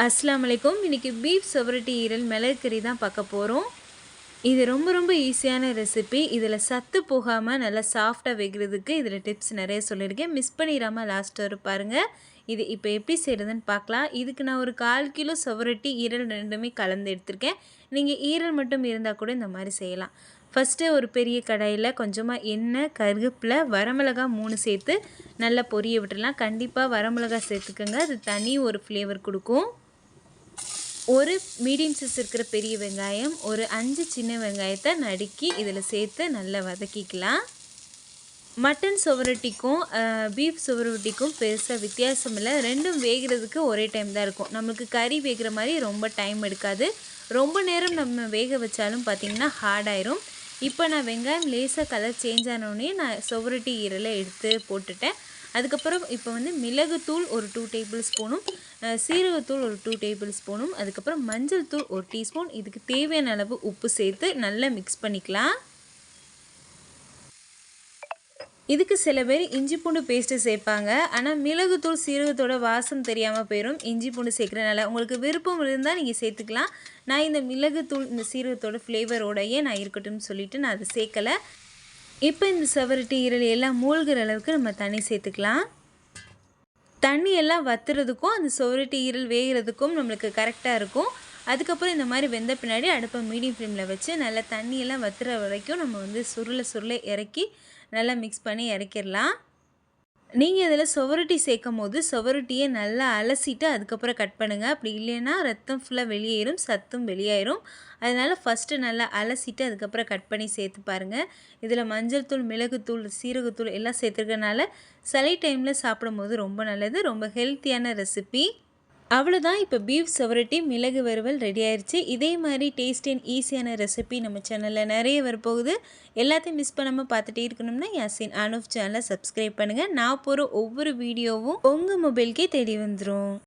அஸ்ஸலாமு அலைக்கும். இன்றைக்கி பீஃப் செவரட்டி ஈரல் மிளகு கறி தான் பார்க்க போகிறோம். இது ரொம்ப ஈஸியான ரெசிபி. இதில் சத்து போகாமல் நல்லா சாஃப்டாக வைக்கிறதுக்கு இதில் டிப்ஸ் நிறைய சொல்லியிருக்கேன். மிஸ் பண்ணிடாமல் லாஸ்ட் வரை பாருங்கள். இது இப்போ எப்படி செய்கிறதுன்னு பார்க்கலாம். இதுக்கு நான் ஒரு 1/4 கிலோ செவரட்டி ஈரல் ரெண்டுமே கலந்து எடுத்திருக்கேன். நீங்கள் ஈரல் மட்டும் இருந்தால் கூட இந்த மாதிரி செய்யலாம். ஃபஸ்ட்டு ஒரு பெரிய கடாயில் கொஞ்சமாக எண்ணெய், கருவேப்பிலை, வரமிளகா 3 சேர்த்து நல்லா பொரிய விட்டுடலாம். கண்டிப்பாக வரமிளகா சேர்த்துக்கோங்க. அது தனி ஒரு ஃப்ளேவர் கொடுக்கும். ஒரு மீடியம் சைஸ் இருக்கிற பெரிய வெங்காயம், ஒரு 5 சின்ன வெங்காயத்தை நறுக்கி இதில் சேர்த்து நல்லா வதக்கிக்கலாம். மட்டன் சுவரொட்டிக்கும் பீஃப் சுவரொட்டிக்கும் பெருசாக வித்தியாசம் இல்லை. ரெண்டும் வேகிறதுக்கு ஒரே டைம் தான் இருக்கும். நம்மளுக்கு கறி வேகிற மாதிரி ரொம்ப டைம் எடுக்காது. ரொம்ப நேரம் நம்ம வேக வச்சாலும் பார்த்திங்கன்னா ஹார்டாயிரும். இப்போ நான் வெங்காயம் லேசாக கலர் சேஞ்ச் ஆனோடனே நான் சுவரொட்டி ஈரலை எடுத்து போட்டுட்டேன். அதுக்கப்புறம் இப்போ வந்து மிளகுத்தூள் ஒரு 2 டேபிள் ஸ்பூனும், சீரகத்தூள் ஒரு 2 டேபிள் ஸ்பூனும், அதுக்கப்புறம் மஞ்சள் தூள் ஒரு டீஸ்பூன், இதுக்கு தேவையான அளவு உப்பு சேர்த்து நல்லா மிக்ஸ் பண்ணிக்கலாம். இதுக்கு சில பேர் இஞ்சி பூண்டு பேஸ்ட்டு சேர்ப்பாங்க. ஆனால் மிளகுத்தூள் சீரகத்தோட வாசம் தெரியாமல் போயிடும் இஞ்சி பூண்டு சேர்க்குறதுனால. உங்களுக்கு விருப்பம் இருந்தால் நீங்கள் சேர்த்துக்கலாம். நான் இந்த மிளகுத்தூள் இந்த சீரகத்தோட ஃப்ளேவரோடையே நான் இருக்கட்டும்னு சொல்லிவிட்டு நான் அதை சேர்க்கலை. இப்போ இந்த செவரட்டி ஈரல் எல்லாம் மூழ்கிற அளவுக்கு நம்ம தண்ணி சேர்த்துக்கலாம். தண்ணி எல்லாம் வற்றுறதுக்கும் அந்த செவரட்டி ஈரல் வேகிறதுக்கும் நம்மளுக்கு கரெக்டாக இருக்கும். அதுக்கப்புறம் இந்த மாதிரி வெந்த பின்னாடி அடுப்பை மீடியம் ஃப்ளேமில் வச்சு நல்லா தண்ணியெல்லாம் வற்றுற வரைக்கும் நம்ம வந்து சுருளை இறக்கி நல்லா மிக்ஸ் பண்ணி இறக்கிடலாம். நீங்கள் இதில் சுவரொட்டி சேர்க்கும் போது சுவரொட்டியை நல்லா அலசிட்டு அதுக்கப்புறம் கட் பண்ணுங்கள். அப்படி இல்லைன்னா ரத்தம் ஃபுல்லாக வெளியேறும், சத்தும் வெளியாயிரும். அதனால் ஃபஸ்ட்டு நல்லா அலசிட்டு அதுக்கப்புறம் கட் பண்ணி சேர்த்து பாருங்கள். இதில் மஞ்சள் தூள், மிளகுத்தூள், சீரகத்தூள் எல்லாம் சேர்த்துருக்கனால சளி டைமில் சாப்பிடும்போது ரொம்ப நல்லது. ரொம்ப ஹெல்த்தியான ரெசிபி. அவ்வளோதான். இப்போ பீஃப் செவரட்டி மிளகு வறுவல் ரெடி ஆயிடுச்சு. இதே மாதிரி டேஸ்டி அண்ட் ஈஸியான ரெசிபி நம்ம சேனலில் நிறைய வரப்போகுது. எல்லாத்தையும் மிஸ் பண்ணாமல் பார்த்துட்டே இருக்கணும்னா யாசின் அனூஃப் சேனலை சப்ஸ்கிரைப் பண்ணுங்கள். நான் போகிற ஒவ்வொரு வீடியோவும் உங்கள் மொபைலுக்கே தேடி வந்துடும்.